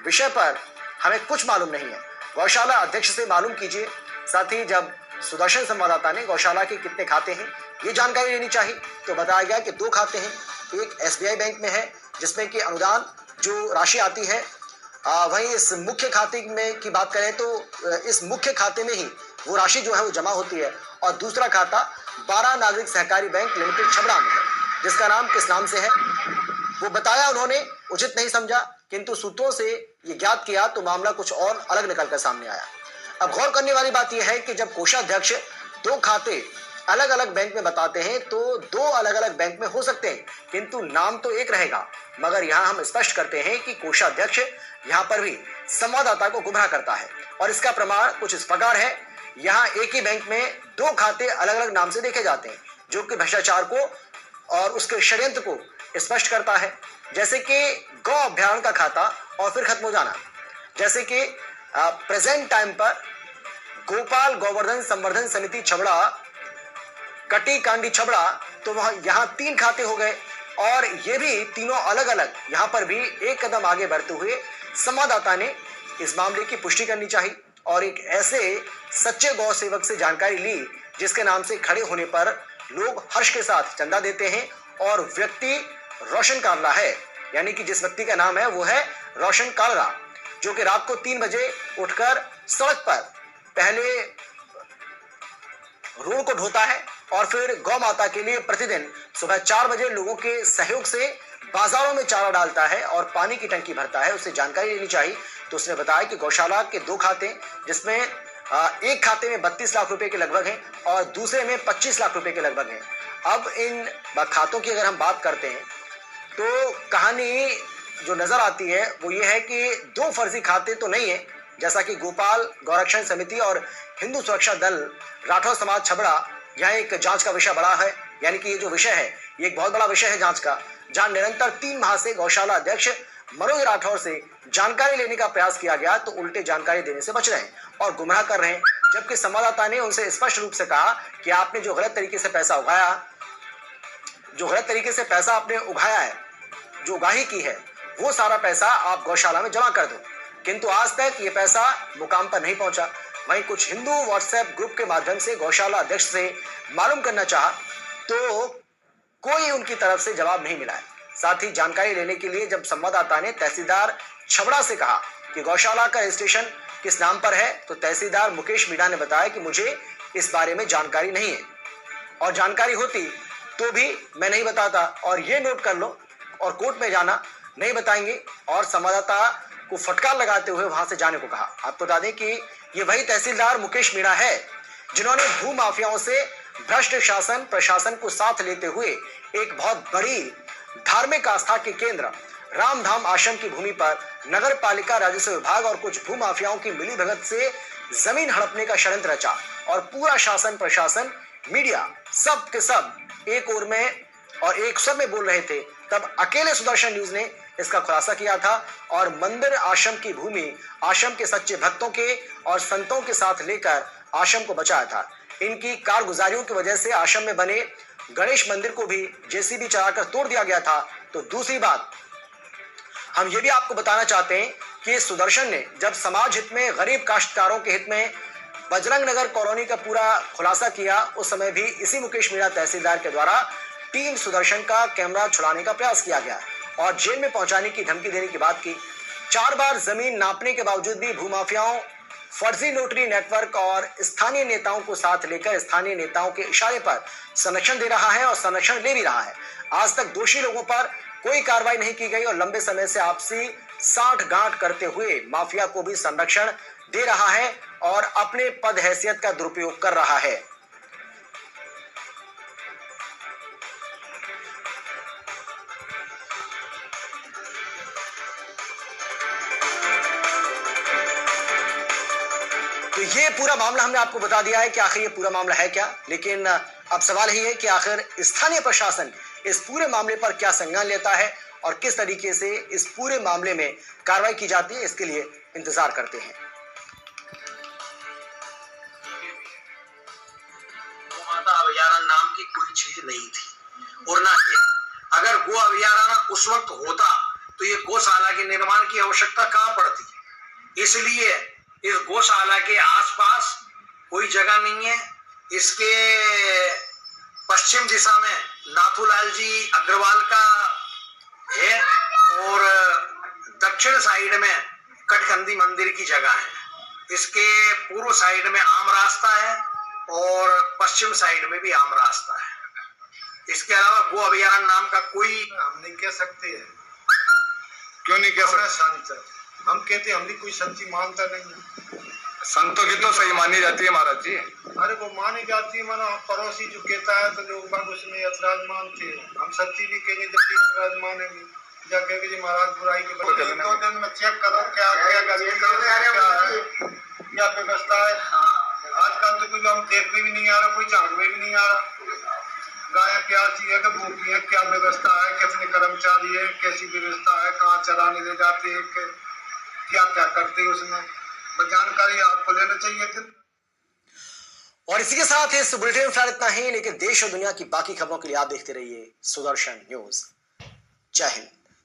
विषय पर हमें कुछ मालूम नहीं है। गौशाला अध्यक्ष से मालूम कीजिए। साथ ही जब सुदर्शन संवाददाता ने गौशाला के कितने खाते हैं ये जानकारी लेनी चाहिए, तो बताया गया कि 2 खाते हैं। एक एसबीआई बैंक में है जिसमें कि अनुदान जो राशि आती है, वहीं इस मुख्य खाते में की बात करें तो इस मुख्य खाते में ही वो राशि जो है वो जमा होती है। और दूसरा खाता 12 नागरिक सहकारी बैंक लिमिटेड छबड़ा में है, जिसका नाम किस नाम से है वो बताया उन्होंने उचित नहीं समझा, किंतु सूत्रों से ये ज्ञात किया तो मामला कुछ और अलग निकलकर सामने आया। अब गौर करने वाली बात यह है कि जब कोषाध्यक्ष 2 खाते अलग अलग बैंक में बताते हैं तो 2 अलग अलग बैंक में हो सकते हैं, किंतु नाम तो एक रहेगा। मगर यहाँ हम स्पष्ट करते हैं कि कोषाध्यक्ष यहाँ पर भी संवाददाता को गुमराह करता है और इसका प्रमाण कुछ इस प्रकार है। यहाँ एक ही बैंक में 2 खाते अलग अलग नाम से देखे जाते हैं, जो कि भ्रष्टाचार को और उसके षड्यंत्र को स्पष्ट करता है। जैसे कि गौ अभ्यारण्य का खाता और फिर खत्म हो जाना, जैसे कि प्रेजेंट टाइम पर गोपाल गोवर्धन संवर्धन समिति छबड़ा, कटी कांडी छबड़ा, तो वहां यहाँ 3 खाते हो गए और ये भी तीनों अलग अलग। यहाँ पर भी एक कदम आगे बढ़ते हुए संवाददाता ने इस मामले की पुष्टि करनी चाहिए और एक ऐसे सच्चे गौ सेवक से जानकारी ली जिसके नाम से खड़े होने पर लोग हर्ष के साथ चंदा देते हैं। और व्यक्ति रोशन कालरा है, यानी कि जिस व्यक्ति का नाम है वो है रोशन कालरा, जो कि रात को 3 बजे उठकर सड़क पर पहले रोड को ढोता है और फिर गौ माता के लिए प्रतिदिन सुबह 4 बजे लोगों के सहयोग से बाजारों में चारा डालता है और पानी की टंकी भरता है। उससे जानकारी लेनी चाहिए। तो उसने बताया कि गौशाला के 2 खाते, जिसमें एक खाते में 32 लाख रुपए के लगभग हैं और दूसरे में 25 लाख रुपए के लगभग हैं। अब इन खातों की अगर हम बात करते हैं तो कहानी जो नजर आती है वो ये है कि 2 फर्जी खाते तो नहीं है, जैसा कि गोपाल गौरक्षण समिति और हिंदू सुरक्षा दल राठौर समाज छबड़ा, यह एक जांच का विषय बड़ा है। यानी कि ये जो विषय है ये एक बहुत बड़ा विषय है जांच का, जहां निरंतर 3 माह से गौशाला अध्यक्ष मनोज राठौर से जानकारी लेने का प्रयास किया गया तो उल्टे जानकारी देने से बच रहे हैं और गुमराह कर रहे हैं। जबकि संवाददाता ने उनसे स्पष्ट रूप से कहा कि आपने जो गलत तरीके से पैसा आपने उगाया है, जो उगाही की है, वो सारा पैसा आप गौशाला में जमा कर दो। किंतु आज तक ये पैसा मुकाम पर नहीं पहुंचा। वहीं कुछ हिंदू व्हाट्सएप ग्रुप के माध्यम से गौशाला अध्यक्ष से मालूम करना चाहा तो कोई उनकी तरफ से जवाब नहीं मिला है। साथ ही जानकारी लेने के लिए जब संवाददाता ने तहसीलदार छबड़ा से कहा कि गौशाला का रजिस्ट्रेशन किस नाम पर है, तो तहसीलदार मुकेश मीणा ने बताया कि मुझे इस बारे में जानकारी नहीं है और जानकारी होती तो भी मैं नहीं बताता, और ये नोट कर लो, और कोर्ट में जाना नहीं बताएंगे। और संवाददाता को फटकार लगाते हुए वहां से जाने को कहा। आपको बता दें कि ये वही तहसीलदार मुकेश मीणा है जिन्होंने भू माफियाओं से भ्रष्ट शासन प्रशासन को साथ लेते हुए एक बहुत बड़ी धार्मिक आस्था के केंद्र रामधाम आश्रम की भूमि पर नगर पालिका राजस्व विभाग और कुछ भू माफियाओं की मिलीभगत से जमीन हड़पने का षड्यंत्र रचा और पूरा शासन प्रशासन मीडिया सब के सब एक ओर में और एक स्वर में बोल रहे थे। तब अकेले सुदर्शन न्यूज ने इसका खुलासा किया था और मंदिर आश्रम की भूमि आश्रम के सच्चे भक्तों के और संतों के साथ लेकर आश्रम को बचाया था। इनकी कारगुजारियों की वजह से आश्रम में बने गणेश मंदिर को भी जेसीबी चलाकर तोड़ दिया गया था। तो दूसरी बात हम ये भी आपको बताना चाहते हैं कि सुदर्शन ने जब समाज हित में गरीब काश्तकारों के हित में बजरंग नगर कॉलोनी का पूरा खुलासा किया, उस समय भी इसी मुकेश मीणा तहसीलदार के द्वारा टीम सुदर्शन का कैमरा छुड़ाने का प्रयास किया गया और जेल में पहुंचाने की धमकी देने की बात की। 4 बार जमीन नापने के बावजूद भी भूमाफियाओं, फर्जी नोटरी नेटवर्क और स्थानीय नेताओं को साथ लेकर स्थानीय नेताओं के इशारे पर संरक्षण दे रहा है और संरक्षण ले भी रहा है। आज तक दोषी लोगों पर कोई कार्रवाई नहीं की गई और लंबे समय से आपसी साठ गांठ करते हुए माफिया को भी संरक्षण दे रहा है और अपने पद हैसियत का दुरुपयोग कर रहा है। तो ये पूरा मामला हमने आपको बता दिया है कि आखिर ये पूरा मामला है क्या, लेकिन अब सवाल ही है कि आखिर स्थानीय प्रशासन इस पूरे मामले पर क्या संज्ञान लेता है और किस तरीके से इस पूरे मामले में कार्रवाई की जाती है, इसके लिए इंतजार करते हैं। गोमाता अभयारण्य नाम की कोई चीज नहीं थी और ना है। अगर गो अभयारण्य उस वक्त होता तो ये गौशाला के निर्माण की आवश्यकता कहाँ पड़ती है। इसलिए इस गौशाला के आसपास कोई जगह नहीं है। इसके पश्चिम दिशा में नाथूलाल जी अग्रवाल का है और दक्षिण साइड में कटकंदी मंदिर की जगह है। इसके पूर्व साइड में आम रास्ता है और पश्चिम साइड में भी आम रास्ता है। इसके अलावा गो अभयारण्य नाम का कोई हम नहीं कह सकते हैं। क्यों नहीं कह सकते? संत हम कहते हम भी कोई सच्ची मानता नहीं है। संतों की तो सही मानी जाती है महाराज जी। अरे वो मानी जाती है, मानो पड़ोसी जो कहता है तो लोग बाग उसमें ऐतराज मानते हैं। हम सच्ची भी कहेंगे जब भी ऐतराज मानेंगे या कहेंगे जी महाराज बुराई के बच्चे 2 दिन में चेक करो क्या क्या क्या व्यवस्था है। आजकल तो कुछ हम देखने भी नहीं आ रहा, कोई झाड़ने भी नहीं आ रहा। गाय क्या चीज है, भूखी है, क्या व्यवस्था है, कितने कर्मचारी है, कैसी व्यवस्था है, कहाँ चराने ले जाते हैं, क्या क्या करते हैं उसमें जानकारी आपको लेना चाहिए थी। और इसी के साथ इस बुलेटिन में फिलहाल इतना ही, लेकिन देश और दुनिया की बाकी खबरों के लिए आप देखते रहिए सुदर्शन न्यूज। जय हिंद।